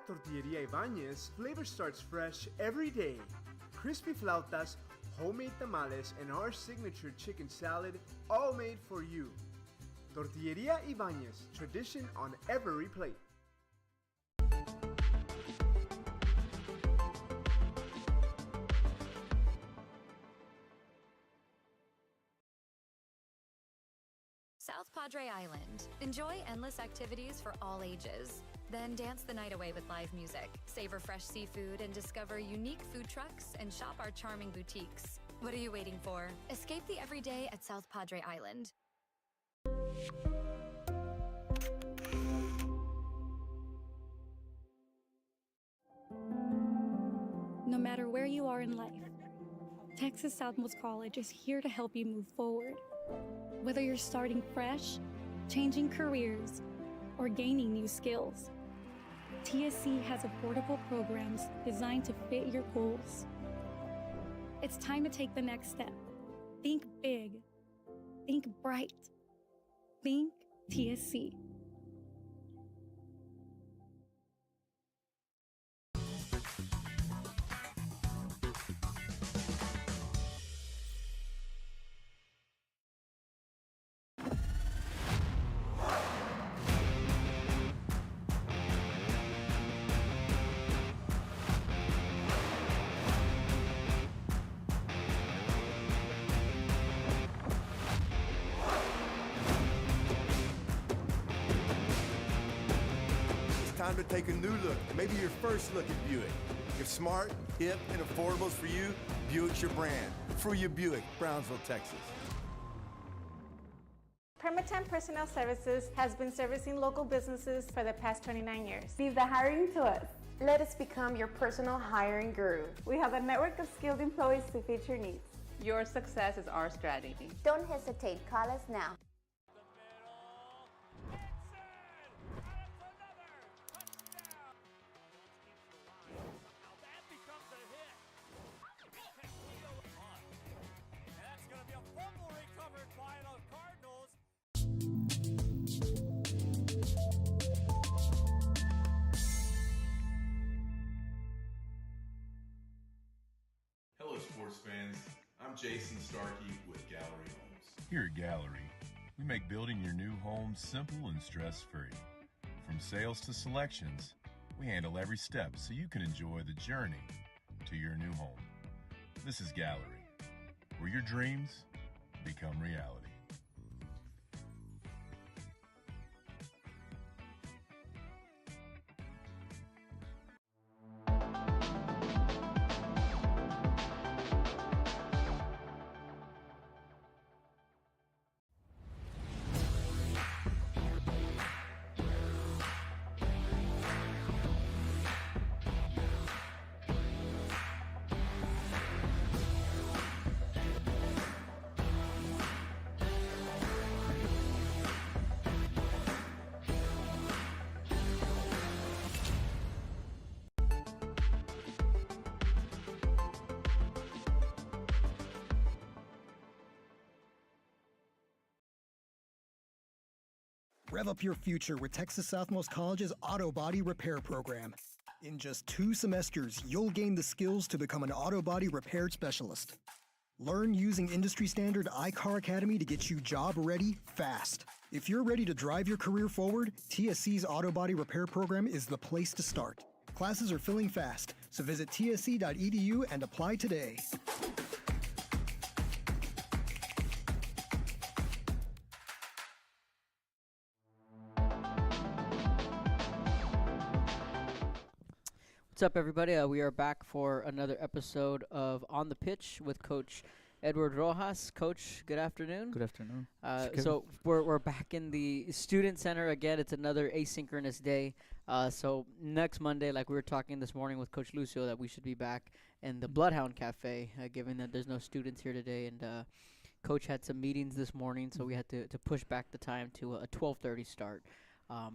Tortilleria Ibañez, flavor starts fresh every day. Crispy flautas, homemade tamales, and our signature chicken salad, all made for you. Tortilleria Ibañez, tradition on every plate. South Padre Island. Enjoy endless activities for all ages. Then dance the night away with live music. Savor fresh seafood and discover unique food trucks and shop our charming boutiques. What are you waiting for? Escape the everyday at South Padre Island. No matter where you are in life, Texas Southmost College is here to help you move forward. Whether you're starting fresh, changing careers, or gaining new skills, TSC has affordable programs designed to fit your goals. It's time to take the next step. Think big. Think bright. Think TSC. Time to take a new look, maybe your first look at Buick. If smart, hip, and affordable is for you, Buick's your brand. For your Buick, Brownsville, Texas. Permatemp Personnel Services has been servicing local businesses for the past 29 years. Leave the hiring to us. Let us become your personal hiring guru. We have a network of skilled employees to fit your needs. Your success is our strategy. Don't hesitate, call us now. Hello sports fans, I'm Jason Starkey with Gallery Homes. Here at Gallery, we make building your new home simple and stress-free. From sales to selections, we handle every step so you can enjoy the journey to your new home. This is Gallery, where your dreams become reality. Rev up your future with Texas Southmost College's Auto Body Repair Program. In just 2 semesters, you'll gain the skills to become an auto body repair specialist. Learn using industry-standard iCar Academy to get you job-ready fast. If you're ready to drive your career forward, TSC's Auto Body Repair Program is the place to start. Classes are filling fast, so visit tsc.edu and apply today. What's up, everybody? We are back for another episode of On the Pitch with Coach Edward Rojas. Coach, good afternoon. Good afternoon. So we're back in the Student Center again. It's another asynchronous day. So next Monday, like we were talking this morning with Coach Lucio, that we should be back in the Bloodhound Cafe, given that there's no students here today. And Coach had some meetings this morning, so we had to push back the time to a 12:30 start.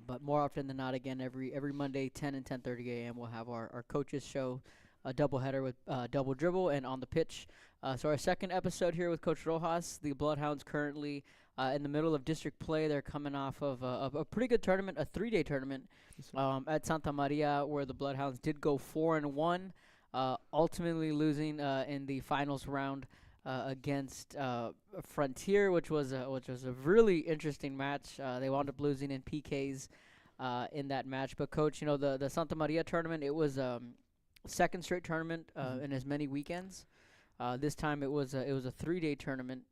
But more often than not, again, every Monday, 10 and 10:30 a.m., we'll have our coaches show, a doubleheader with Double Dribble and On the Pitch. So our second episode here with Coach Rojas. The Bloodhounds currently in the middle of district play. They're coming off of a pretty good tournament, a 3-day tournament at Santa Maria, where the Bloodhounds did go 4-1, ultimately losing in the finals round against Frontier, which was a really interesting match. They wound up losing in PKs in that match. But coach, the Santa Maria tournament, it was second straight tournament in as many weekends. This time it was a 3-day tournament.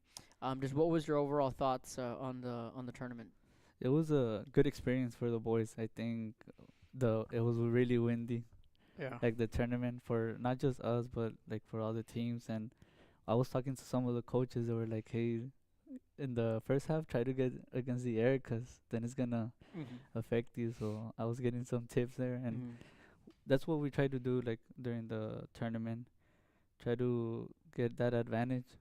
Just what was your overall thoughts on the tournament? It was a good experience for the boys. I think it was really windy. Yeah. Like the tournament for not just us, but like for all the teams. And I was talking to some of the coaches that were like, "Hey, in the first half, try to get against the air, 'cause then it's gonna affect you." So I was getting some tips there, and that's what we try to do. Like during the tournament, try to get that advantage.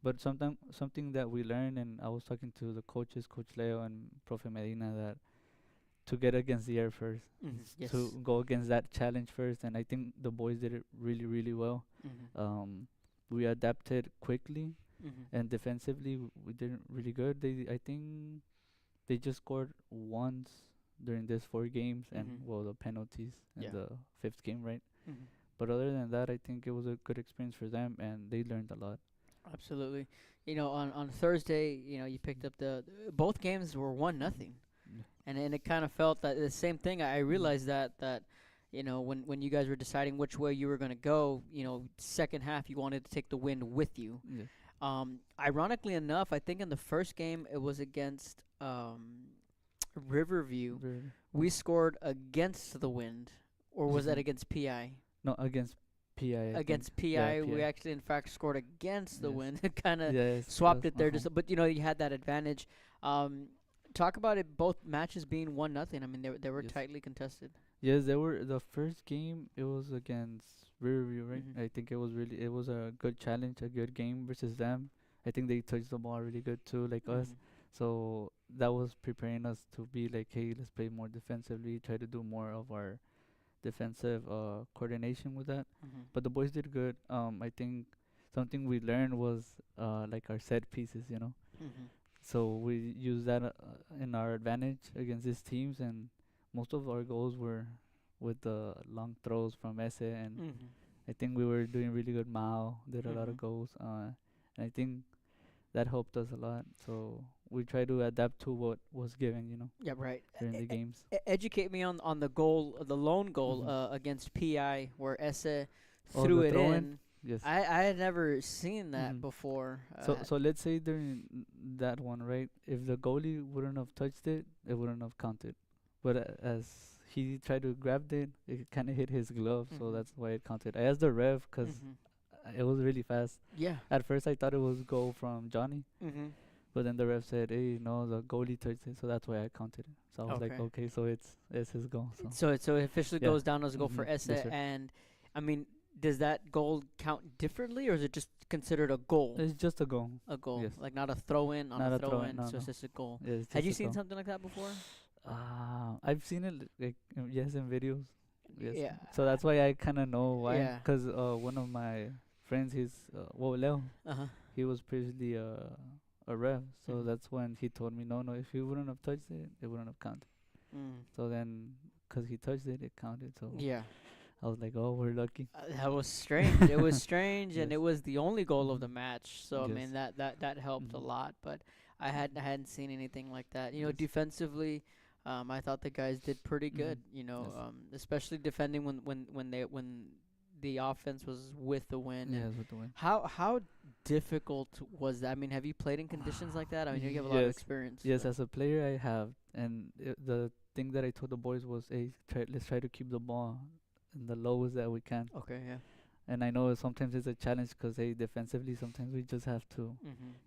But something that we learned, and I was talking to the coaches, Coach Leo and Profe Medina, that to get against the air first, Yes. to go against that challenge first, and I think the boys did it really, really well. We adapted quickly, and defensively we did really good. I think they just scored once during these 4 games, and the penalties in the 5th game, right? But other than that, I think it was a good experience for them, and they learned a lot. Absolutely. On Thursday, you picked up both games were 1-0. And it kind of felt that the same thing. I realized that when you guys were deciding which way you were going to go, second half you wanted to take the win with you. Ironically enough, I think in the first game it was against Riverview. We scored against the wind, or was that against PI? No, against PI. Against PI, we actually in fact scored against the wind. It kind of swapped it there, but you had that advantage. Talk about it. Both matches being 1-0. I mean, they were tightly contested. Yes, they were. The first game it was against Riverview, right? I think it was a good challenge, a good game versus them. I think they touched the ball really good too, like us. So that was preparing us to be like, hey, let's play more defensively, try to do more of our defensive coordination with that. But the boys did good. I think something we learned was like our set pieces, So we used that in our advantage against these teams, and most of our goals were with the long throws from Ese, and I think we were doing really good. Mao did a lot of goals, and I think that helped us a lot. So we try to adapt to what was given, Yeah, right. during the games. Educate me on the goal, the lone goal against PI, where Ese Oh, threw the it throw-in? in. Yes. I had never seen that before. So let's say during that one, right? If the goalie wouldn't have touched it, it wouldn't have counted. But as he tried to grab it kind of hit his glove, so that's why it counted. I asked the ref because it was really fast. Yeah. At first, I thought it was goal from Johnny. But then the ref said, "Hey, no, the goalie touched it," so that's why I counted it. So I was like, "Okay, so it's his goal." So it officially goes down as a goal for Ese, Yes, sir. and I mean, does that goal count differently, or is it just considered a goal? It's just a goal. A goal, Yes. like not a throw in on Not a a throw throw-in, in. no, So it's no. just a goal. Yeah, it's Had you just a seen goal. something like that before? I've seen it yes in videos. Yes. Yeah. So that's why I kind of know why. Yeah. Because one of my friends, Leo, he was previously a ref. So that's when he told me, no, if he wouldn't have touched it, it wouldn't have counted. So then, because he touched it, it counted. So Yeah. I was like, oh, we're lucky. That was strange. It was strange, and Yes. it was the only goal of the match. So I mean Yes. that helped a lot. But I hadn't seen anything like that. Defensively, I thought the guys did pretty good. Especially defending when the offense was with the wind. Yes, with the wind. How difficult was that? I mean, have you played in conditions like that? I mean, you have a lot of experience. Yes, so. as a player, I have. And the thing that I told the boys was, hey, let's try to keep the ball in the lowest that we can. Okay, yeah. And I know sometimes it's a challenge because, hey, defensively, sometimes we just have to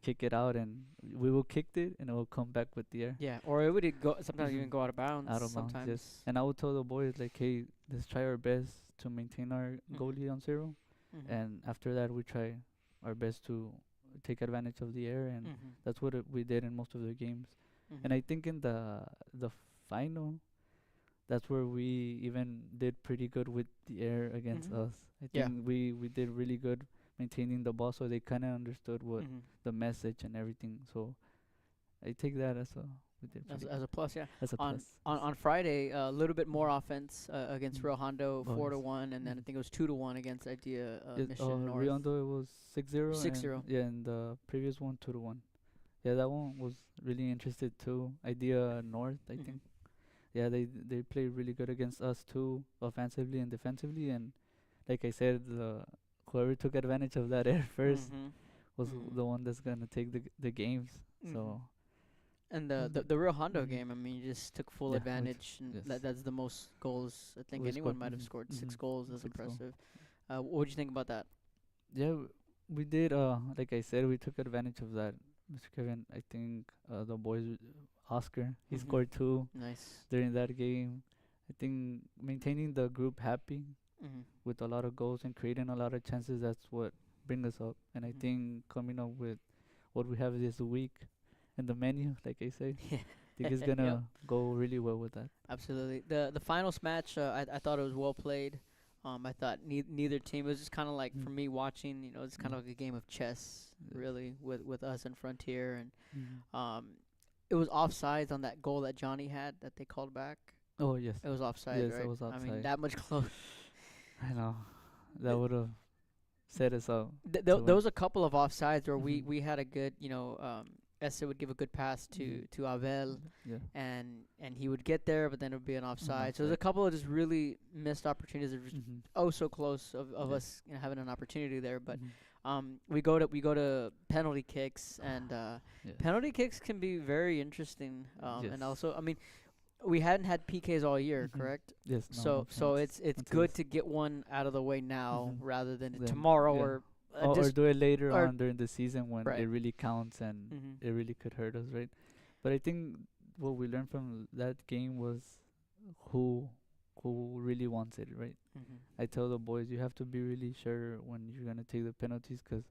kick it out, and we will kick it, and it will come back with the air. Yeah, or it would go sometimes even go out of bounds. Out of sometimes. bounds, yes. And I would tell the boys, like, hey, let's try our best to maintain our goalie on 0. And after that, we try our best to take advantage of the air, and that's what we did in most of the games. And I think in the final, that's where we even did pretty good with the air against us. I think we did really good maintaining the ball, so they kind of understood what the message and everything. So I take that as a we did As, pretty as good. a plus, yeah. As a On plus. on Friday, a little bit more offense against Rio Hondo, Oh, 4-1, and then I think it was 2-1 against Idea Yes, Mission North. Riondo it was 6-0 6-0. and yeah, and the previous one 2-1. Yeah, that one was really interested too. Idea North, I think. Yeah, they played really good against us too, offensively and defensively, and like I said, whoever took advantage of that air first was the one that's gonna take the games. So. And the Rio Hondo game, I mean, you just took full advantage, and that's the most goals I think anyone might have scored. 6 goals. That's impressive. What do you think about that? Yeah, we did. Like I said, we took advantage of that. Mr. Kevin, I think the boys, Oscar, he scored 2 Nice during that game. I think maintaining the group happy with a lot of goals and creating a lot of chances, that's what bring us up. And I think coming up with what we have this week and the menu, like I say, I think it's gonna go really well with that. Absolutely. The finals match, I thought it was well played. I thought neither team, it was just kind of like, for me watching, you know, it's kind of like a game of chess, really, with us and Frontier. And it was offsides on that goal that Johnny had that they called back. Oh, yes. It was offside, yes, right? It was offside. I mean, that much close. I know. That would have set us up. There was a couple of offsides where we had a good, you know, Esther would give a so pass to Abel, and he would get there, but then it would be an offside. So there's a couple of just really missed opportunities that were just so close of us, you know, having an opportunity there. But we go to penalty kicks, and penalty kicks can be very interesting. And also, I mean, we hadn't had PKs all year, correct? Yes. So it's good to get one out of the way now rather than tomorrow or. Or do it later on during the season when right. it really counts and it really could hurt us, right? But I think what we learned from that game was who really wants it, right? I tell the boys, you have to be really sure when you're gonna take the penalties, because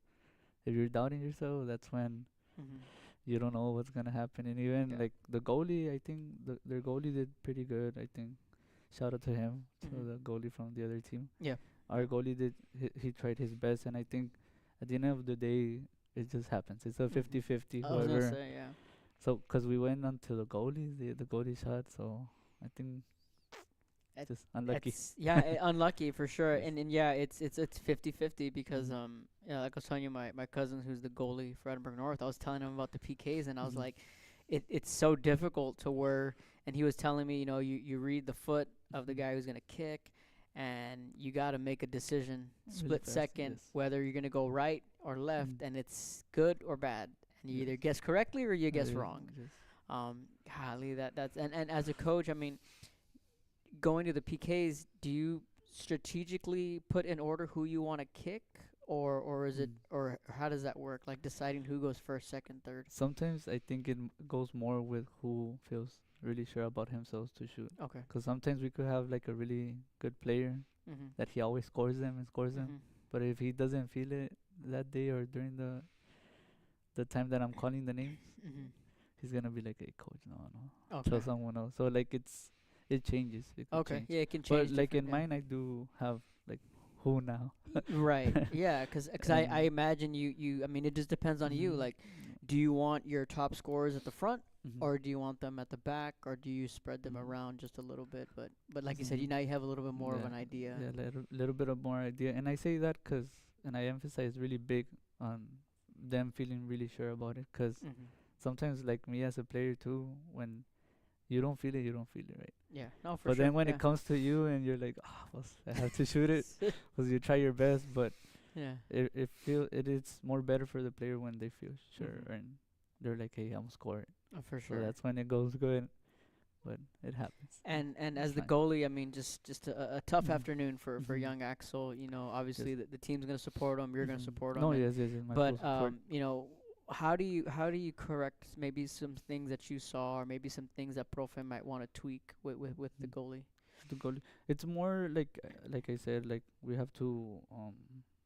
if you're doubting yourself, that's when you don't know what's gonna happen. And even like the goalie, I think their goalie did pretty good. I think shout out to him, to the goalie from the other team. Yeah. Our goalie did, he tried his best, and I think at the end of the day, it just happens. It's a 50-50. I was gonna say, yeah. So, because we went on to the goalie, the goalie shot, so I think just unlucky. Unlucky for sure. And yeah, it's 50-50 because like I was telling you, my cousin who's the goalie for Edinburgh North, I was telling him about the PKs, and I was like, it's so difficult to where, and he was telling me, you know, you read the foot of the guy who's gonna kick, and you got to make a decision, split second, whether you're going to go right or left, and it's good or bad. And you either guess correctly or you guess wrong. Golly, that's and as a coach, I mean, going to the PKs, do you strategically put in order who you want to kick, or is it, or how does that work? Like deciding who goes first, second, third? Sometimes I think it goes more with who feels really sure about himself to shoot. Okay. Because sometimes we could have like a really good player that he always scores them. But if he doesn't feel it that day or during the time that I'm calling the names, he's gonna be like, "Hey, coach, no, tell someone else." So like it changes. It okay. Change. Yeah, it can change. But like in mine, I do have like who now. Right. Yeah, because I imagine you. I mean, it just depends on you. Like, do you want your top scorers at the front? Or do you want them at the back, or do you spread them around just a little bit? But like you said, now you have a little bit more of an idea. Yeah, little bit of more idea. And I say that and I emphasize really big on them feeling really sure about it. Because sometimes, like me as a player too, when you don't feel it, right? Yeah, no, for sure. But then when it comes to you and you're like, I have to shoot it, because you try your best. But it is more better for the player when they feel sure and they're like, hey, I'm scoring. Oh, for sure. So that's when it goes good, but it happens. And as the goalie, I mean, just a tough afternoon for young Axel. You know, obviously the team's gonna support him. You're gonna support him. No, yes, my full but support. you know, how do you correct maybe some things that you saw, or maybe some things that Profe might want to tweak with the goalie? The goalie, it's more like I said, like we have to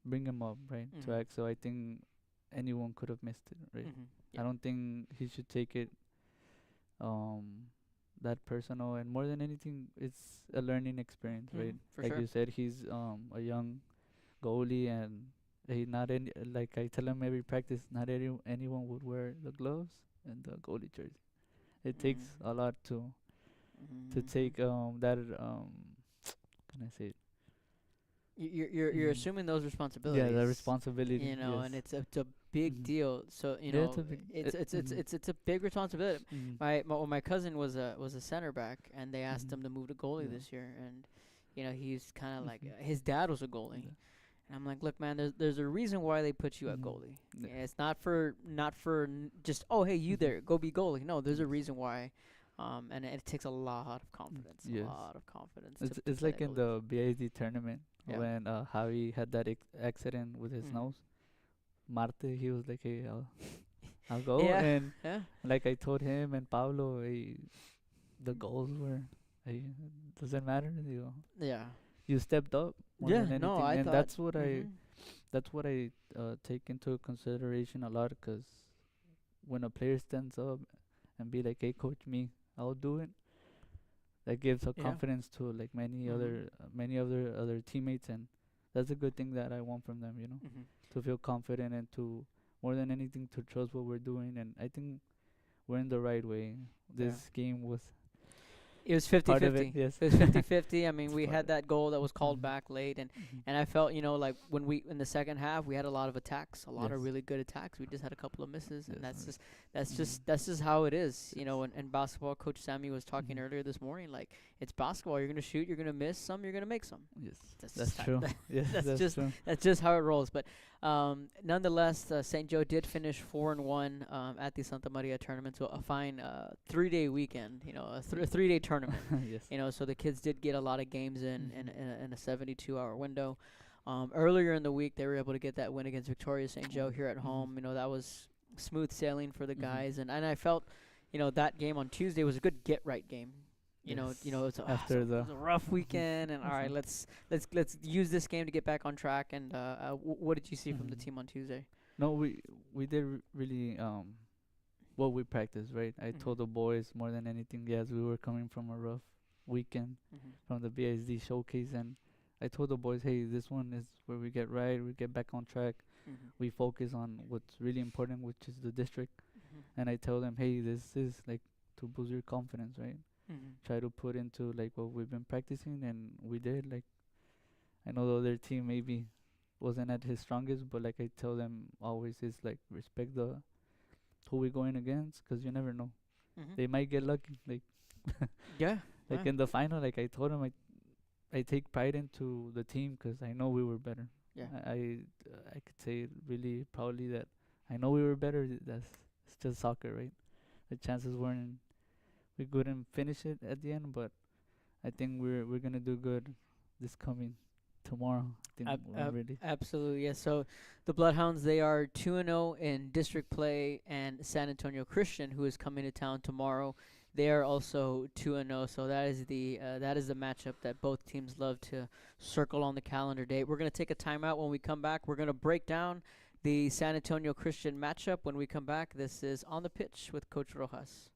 bring him up, right, to act. So I think anyone could have missed it, right? I don't think he should take it that personal, and more than anything, it's a learning experience, right? Like you said, he's a young goalie, and he not any, like I tell him every practice, not anyone would wear the gloves in the goalie jersey. It takes a lot to take that can I say it? You're assuming those responsibilities. Yeah, the responsibility. You know, yes. and it's a big deal. So you Yeah, know, it's a big- it's a big responsibility. Mhm. My cousin was a center back, and they asked him to move to goalie Yeah. this year, and you know he's kind of like his dad was a goalie. And I'm like, look, man, there's a reason why they put you at goalie. Yeah. Yeah, it's not for just hey you there go be goalie. No, there's a reason why, and it takes a lot of confidence. Yes. A lot of confidence. It's to play like in goalie. the BASD tournament Yeah. when Javi had that accident with his nose. Marte, he was like, hey, I'll go. Yeah. And Yeah. like I told him and Pablo, hey, the goals were, hey, doesn't matter. Yeah. You stepped up more Yeah, than no, anything. I and thought- that's what I take into consideration a lot, 'cause when a player stands up and be like, hey, coach, I'll do it. That gives a Yeah. confidence to like many other teammates, and that's a good thing that I want from them, to feel confident and to more than anything to trust what we're doing. And I think we're in the right way. This game was It was part of 50-50. it, yes. It was 50-50. I mean, It's we part had of that goal that was called back late, and I felt, like when we in the second half, we had a lot of attacks, a lot of Yes. really good attacks. We just had a couple of misses, and Yes. that's just how it is. And basketball, Coach Sammy was talking earlier this morning, like it's basketball. You're gonna shoot, you're gonna miss some, you're gonna make some. Yes, That's that's just true. Yes, that's true. That's just how it rolls. But nonetheless, St. Joe did finish 4-1 at the Santa Maria tournament, so a fine 3-day weekend. A 3-day tournament. Yes. So the kids did get a lot of games in a 72-hour window. Earlier in the week, they were able to get that win against Victoria St. Joe here at home. That was smooth sailing for the guys, and I felt, that game on Tuesday was a good get-right game. It's After it was a rough weekend, and all right, let's use this game to get back on track. And what did you see from the team on Tuesday? No, we did really what we practiced, right? I told the boys more than anything, yes, we were coming from a rough weekend from the BSD showcase, and I told the boys, hey, this one is where we get right, we get back on track, we focus on what's really important, which is the district, and I tell them, hey, this is like to boost your confidence, right? Try to put into like what we've been practicing, and we did. Like, I know the other team maybe wasn't at his strongest, but like I tell them always, is like respect who we're going against, 'cause you never know. They might get lucky. Like yeah, like in the final, like I told them, I take pride into the team 'cause I know we were better. Yeah. I could say really proudly that I know we were better. It's just soccer, right? The chances weren't. We couldn't finish it at the end, but I think we're gonna do good this coming tomorrow. I think we're ready. Absolutely, yes. So the Bloodhounds, they are 2-0 in district play, and San Antonio Christian, who is coming to town tomorrow, they are also 2-0. So that is the matchup that both teams love to circle on the calendar date. We're gonna take a timeout. When we come back, we're gonna break down the San Antonio Christian matchup. When we come back, this is On the Pitch with Coach Rojas.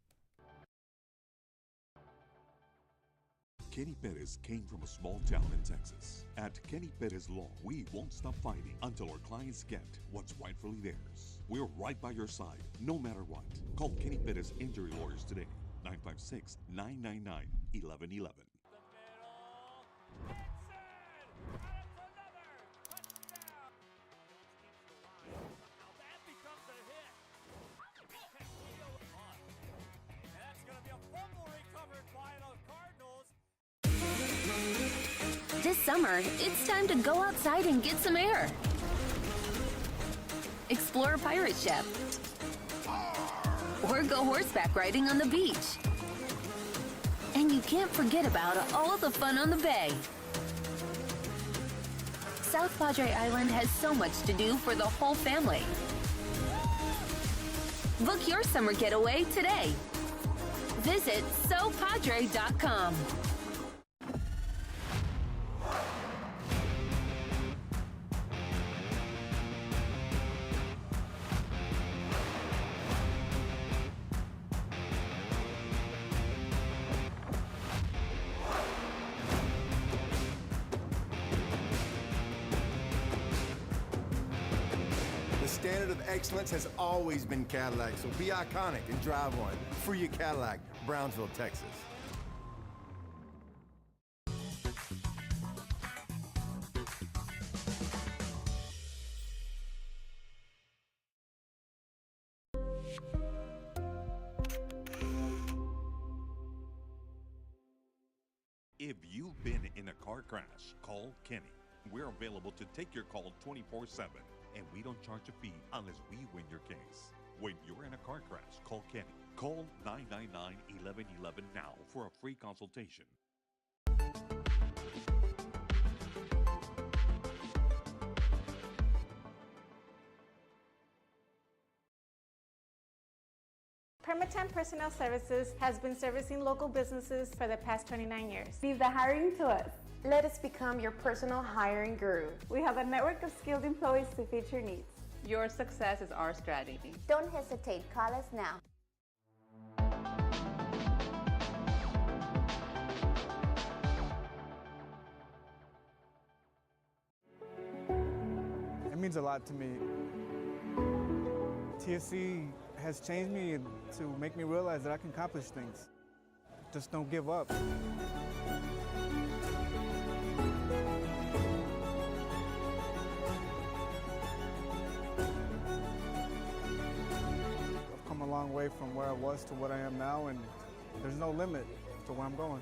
Kenny Perez came from a small town in Texas. At Kenny Perez Law, we won't stop fighting until our clients get what's rightfully theirs. We're right by your side, no matter what. Call Kenny Perez Injury Lawyers today, 956-999-1111. This summer, it's time to go outside and get some air. Explore a pirate ship. Or go horseback riding on the beach. And you can't forget about all the fun on the bay. South Padre Island has so much to do for the whole family. Book your summer getaway today. Visit SoPadre.com. The standard of excellence has always been Cadillac, so be iconic and drive one. Free your Cadillac, Brownsville, Texas. If you've been in a car crash, call Kenny. We're available to take your call 24/7, and we don't charge a fee unless we win your case. When you're in a car crash, call Kenny. Call 999-1111 now for a free consultation. Permatemp Personnel Services has been servicing local businesses for the past 29 years. Leave the hiring to us. Let us become your personal hiring guru. We have a network of skilled employees to fit your needs. Your success is our strategy. Don't hesitate, call us now. It means a lot to me. TSC has changed me to make me realize that I can accomplish things. Just don't give up. I've come a long way from where I was to what I am now, and there's no limit to where I'm going.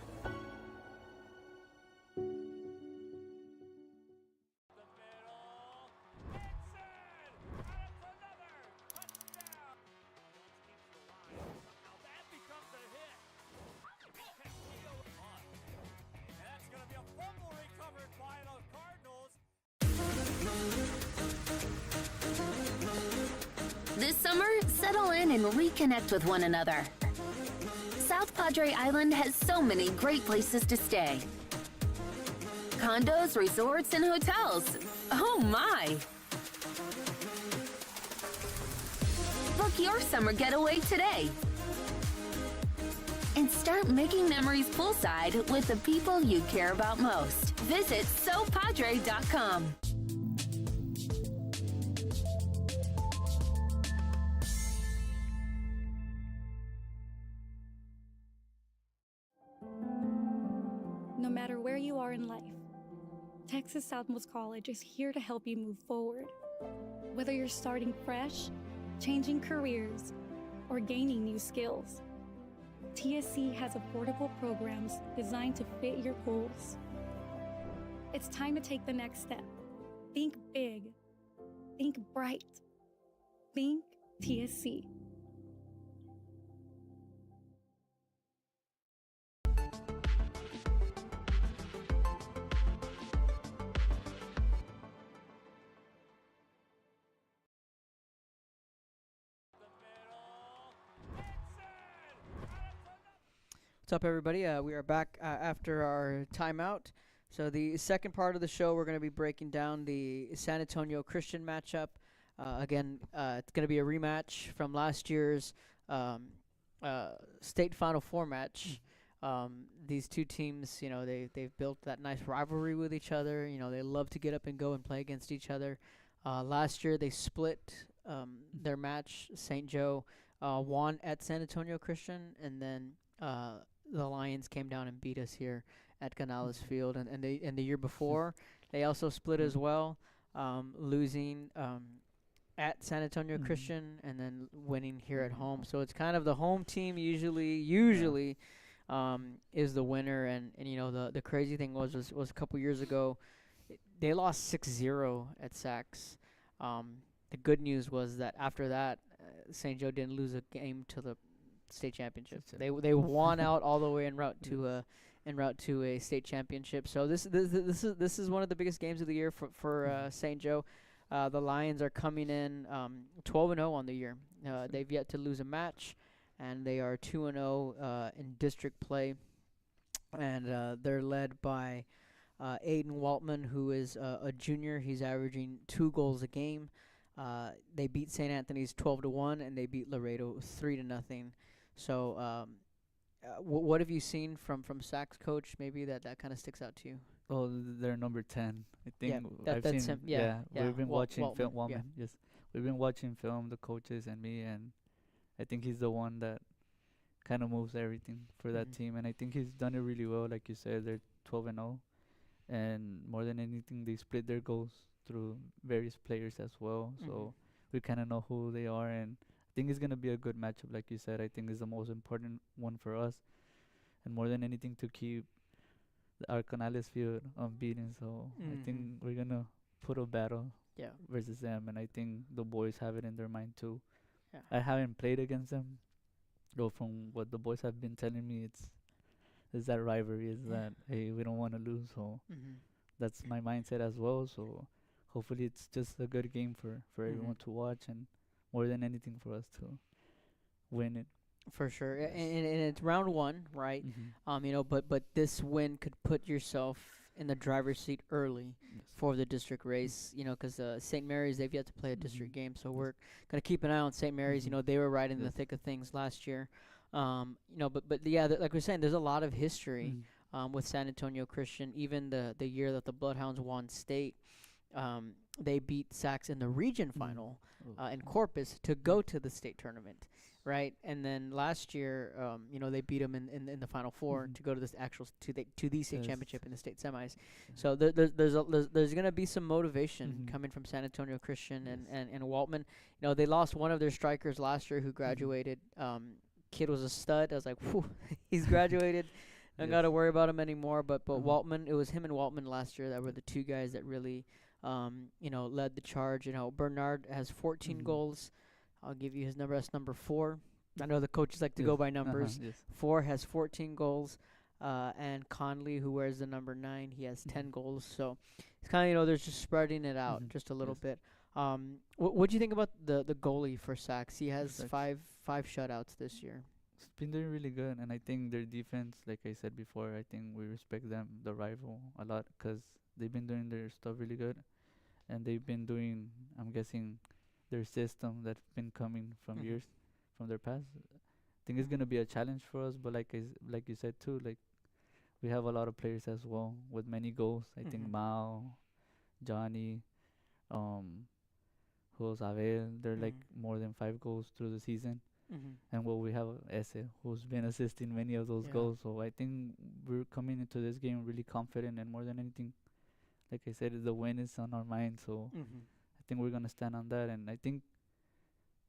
This summer, settle in and reconnect with one another. South Padre Island has so many great places to stay. Condos, resorts, and hotels. Oh my! Book your summer getaway today. And start making memories poolside with the people you care about most. Visit SoPadre.com. No matter where you are in life, Texas Southmost College is here to help you move forward. Whether you're starting fresh, changing careers, or gaining new skills, TSC has affordable programs designed to fit your goals. It's time to take the next step. Think big. Think bright. Think TSC. What's up, everybody? We are back after our timeout. So the second part of the show, we're going to be breaking down the San Antonio Christian matchup. Again, it's going to be a rematch from last year's state Final Four match. These two teams, you know, they've built that nice rivalry with each other. You know, they love to get up and go and play against each other. Last year, they split their match. St. Joe won at San Antonio Christian, and then the Lions came down and beat us here at Canales Field, and the year before they also split as well, losing at San Antonio Christian and then winning here at home. So it's kind of the home team usually is the winner, and you know the crazy thing was a couple years ago they lost 6-0 at Saks. The good news was that after that St. Joe didn't lose a game to the state championship. They won out all the way en route to a state championship. So this is one of the biggest games of the year for St. Joe. The Lions are coming in 12-0 on the year. They've yet to lose a match, and they are 2-0 in district play. And they're led by Aiden Waltman, who is a junior. He's averaging 2 goals a game. They beat St. Anthony's 12-1, and they beat Laredo 3-0. So, what have you seen from Saks, coach? Maybe that kind of sticks out to you. Oh, they're number 10. I think I've seen. We've been watching Waltman. Yes, we've been watching film, the coaches and me, and I think he's the one that kind of moves everything for that team, and I think he's done it really well. Like you said, they're 12-0, and more than anything, they split their goals through various players as well. So we kind of know who they are, and I think it's gonna be a good matchup. Like you said, I think it's the most important one for us, and more than anything to keep our Canales field unbeaten. So I think we're gonna put a battle versus them, and I think the boys have it in their mind too. Yeah. I haven't played against them, though. From what the boys have been telling me, it's that rivalry, is that hey, we don't want to lose. So that's my mindset as well. So hopefully it's just a good game for everyone to watch, and more than anything for us to win it. For sure, and it's round one, right? You know, but this win could put yourself in the driver's seat early for the district race. You know, because St. Mary's, they've yet to play a district game, so we're gonna keep an eye on St. Mary's. You know, they were right in the thick of things last year. You know, but yeah, like we're saying, there's a lot of history with San Antonio Christian. Even the year that the Bloodhounds won state, they beat Sacs in the region final in Corpus to go to the state tournament. Right, and then last year, you know, they beat them in the Final Four to go to this actual to the state championship in the state semis. So there's gonna be some motivation coming from San Antonio Christian and Waltman. You know, they lost one of their strikers last year who graduated. Kid was a stud. I was like, whew, he's graduated. Don't got to worry about him anymore. But Waltman, it was him and Waltman last year that were the two guys that really, you know, led the charge. You know, Bernard has 14 goals. I'll give you his number. That's number 4. I know the coaches like to go by numbers. 4 has 14 goals. And Conley, who wears the number 9, he has 10 goals. So it's kind of, you know, they're just spreading it out just a little bit. What do you think about the goalie for Sacs? He has five shutouts this year. It's been doing really good, and I think their defense, like I said before, I think we respect them, the rival, a lot, because they've been doing their stuff really good, and they've been doing, I'm guessing, their system that's been coming from years, from their past. I think it's gonna be a challenge for us, but like you said too, like we have a lot of players as well with many goals. I think Mao, Johnny, who's Abel, they're like more than 5 goals through the season. And we have Ese, who's been assisting many of those goals. So I think we're coming into this game really confident, and more than anything, like I said, the win is on our mind. So I think we're gonna stand on that, and I think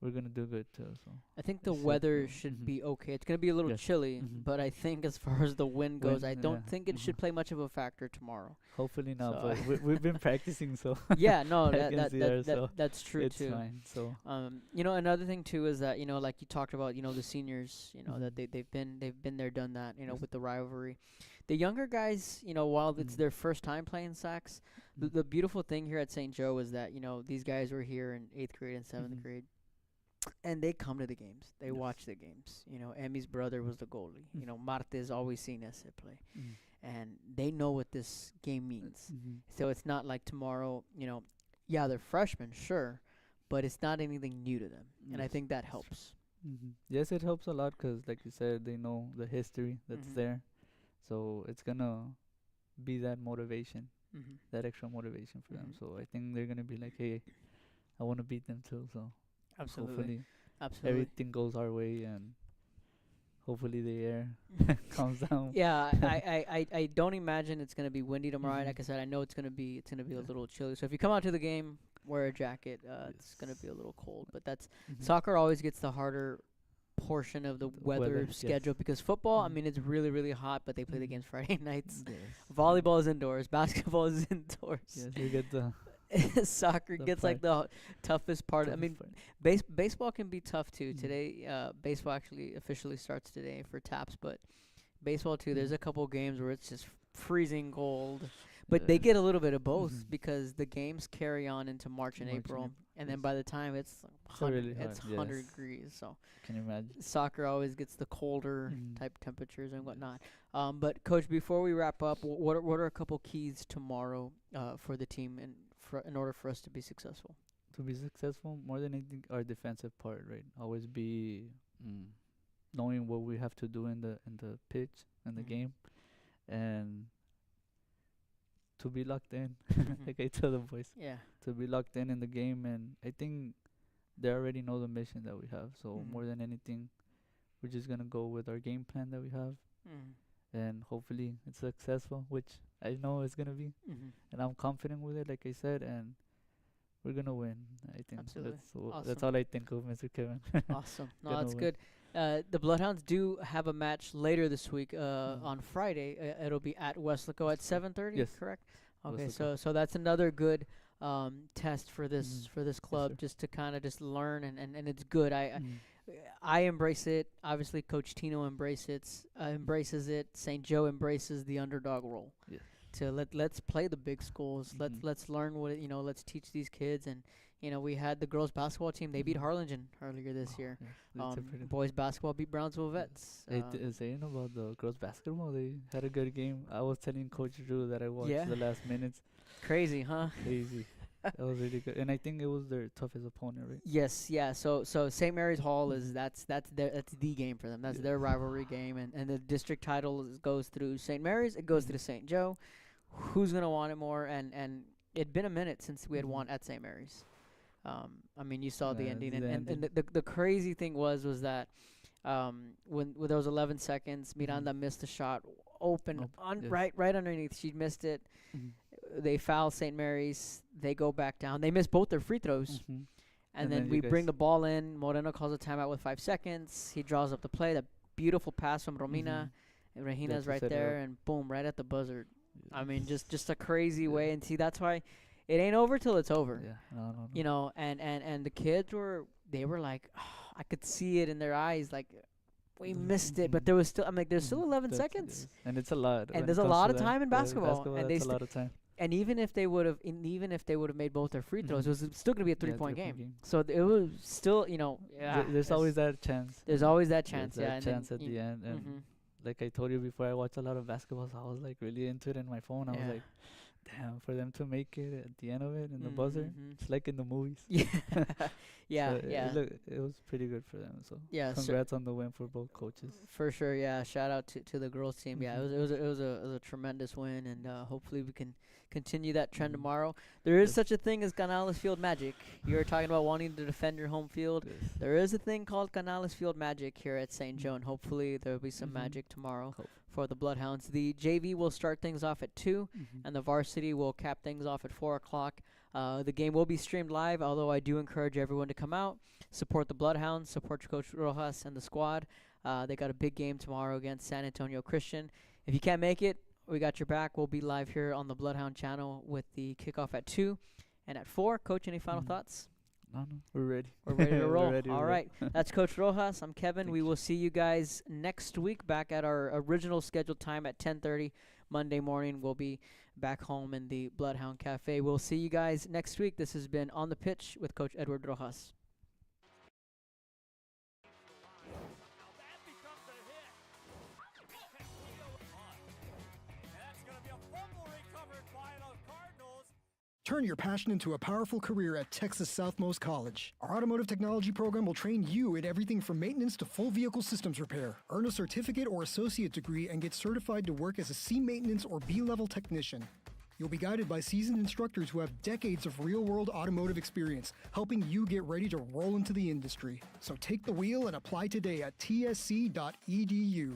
we're gonna do good too. So I think the weather should be okay. It's gonna be a little chilly, but I think as far as the wind goes, I don't think it should play much of a factor tomorrow. Hopefully not, but we've been practicing, so yeah, no, that's true it's too. Fine, so you know, another thing too is that, you know, like you talked about, you know, the seniors, you know, that they've been there, done that, you know, with the rivalry. The younger guys, you know, while it's their first time playing Sacs, the beautiful thing here at St. Joe is that, you know, these guys were here in 8th grade and 7th grade. And they come to the games. They watch the games. You know, Emmy's brother was the goalie. You know, Marte's always seen us play. And they know what this game means. So it's not like tomorrow, you know, yeah, they're freshmen, sure, but it's not anything new to them. And I think that helps. Yes, it helps a lot because, like you said, they know the history that's there. So it's going to be that motivation, that extra motivation for them. So I think they're going to be like, hey, I want to beat them too. So hopefully everything goes our way, and hopefully the air calms down. Yeah, I don't imagine it's gonna be windy tomorrow. Like I said, I know it's gonna be a little chilly. So if you come out to the game, wear a jacket. It's gonna be a little cold, but that's soccer always gets the harder portion of the weather schedule because football, I mean, it's really, really hot, but they play the games Friday nights. Volleyball is indoors. Basketball is indoors. Yes, you get the soccer gets like the toughest part. I mean, baseball can be tough too. Today, baseball actually officially starts today for TAPS, but baseball too. There's a couple games where it's just freezing cold, but they get a little bit of both because the games carry on into March and April, and then by the time it's 100 degrees. So can you imagine? Soccer always gets the colder type temperatures and whatnot. But coach, before we wrap up, what are a couple keys tomorrow for the team and in order for us to be successful? To be successful, more than anything, our defensive part, right? Always be knowing what we have to do in the pitch, in the game, and to be locked in, like I tell the boys. Yeah. To be locked in the game, and I think they already know the mission that we have. So more than anything, we're just gonna go with our game plan that we have, and hopefully it's successful, which I know it's gonna be, and I'm confident with it, like I said, and we're gonna win. I think Absolutely. that's all I think of, Mr. Kevin. Awesome. No, that's good. The Bloodhounds do have a match later this week on Friday. It'll be at Westlaco at 7:30. Yes. Correct. Okay, Westlaco. so that's another good test for this club, just to kind of just learn, and it's good. I embrace it. Obviously, Coach Tino embraces it. St. Joe embraces the underdog role. Yeah. To let's play the big schools. Let's learn what let's teach these kids. And we had the girls basketball team. They beat Harlingen earlier this year. Yeah, boys basketball beat Brownsville Vets. Saying about the girls basketball, they had a good game. I was telling Coach Drew that I watched the last minutes. Crazy, huh? Crazy. That was really good, and I think it was their toughest opponent, right? Yes, yeah. So St. Mary's Hall is that's the game for them. That's their rivalry game, and the district title goes through St. Mary's. It goes through St. Joe. Who's gonna want it more? And it'd been a minute since we had won at St. Mary's. I mean, you saw the ending, and the crazy thing was that when there was 11 seconds, Miranda missed the shot open right underneath. She missed it. They foul St. Mary's. They go back down. They miss both their free throws. And then we bring the ball in. Moreno calls a timeout with 5 seconds. He draws up the play. That beautiful pass from Romina. And Regina's right there. And boom, right at the buzzer. I mean, just a crazy way. And see, that's why it ain't over till it's over. Yeah. No. And the kids were like, I could see it in their eyes, like, we missed it, but there was still, there's still 11 seconds. And it's a lot. And there's a lot of time in basketball. And that's a lot of time. And even if they would have made both their free throws, it was still going to be a 3-point game. So it was still, there's always that chance. There's always that chance, There's that chance at the end. And like I told you before, I watched a lot of basketball, so I was like really into it in my phone. I was like, damn, for them to make it at the end of it in the buzzer, it's like in the movies. Yeah. It was pretty good for them. So congrats on the win for both coaches. For sure, yeah. Shout out to the girls team. Yeah, it was a tremendous win, and hopefully we can continue that trend tomorrow. There is such a thing as Canales Field Magic. You were talking about wanting to defend your home field. There is a thing called Canales Field Magic here at St. Joe, and hopefully there will be some magic tomorrow for the Bloodhounds. The JV will start things off at 2, and the varsity will cap things off at 4 o'clock. The game will be streamed live, although I do encourage everyone to come out, support the Bloodhounds, support Coach Rojas and the squad. They got a big game tomorrow against San Antonio Christian. If you can't make it, we got your back. We'll be live here on the Bloodhound channel with the kickoff at 2 and at 4. Coach, any final thoughts? No, we're ready. We're ready to roll. All right. That's Coach Rojas. I'm Kevin. We will see you guys next week back at our original scheduled time at 10:30 Monday morning. We'll be back home in the Bloodhound Cafe. We'll see you guys next week. This has been On the Pitch with Coach Edward Rojas. Turn your passion into a powerful career at Texas Southmost College. Our automotive technology program will train you in everything from maintenance to full vehicle systems repair. Earn a certificate or associate degree and get certified to work as a C maintenance or B-level technician. You'll be guided by seasoned instructors who have decades of real-world automotive experience, helping you get ready to roll into the industry. So take the wheel and apply today at tsc.edu.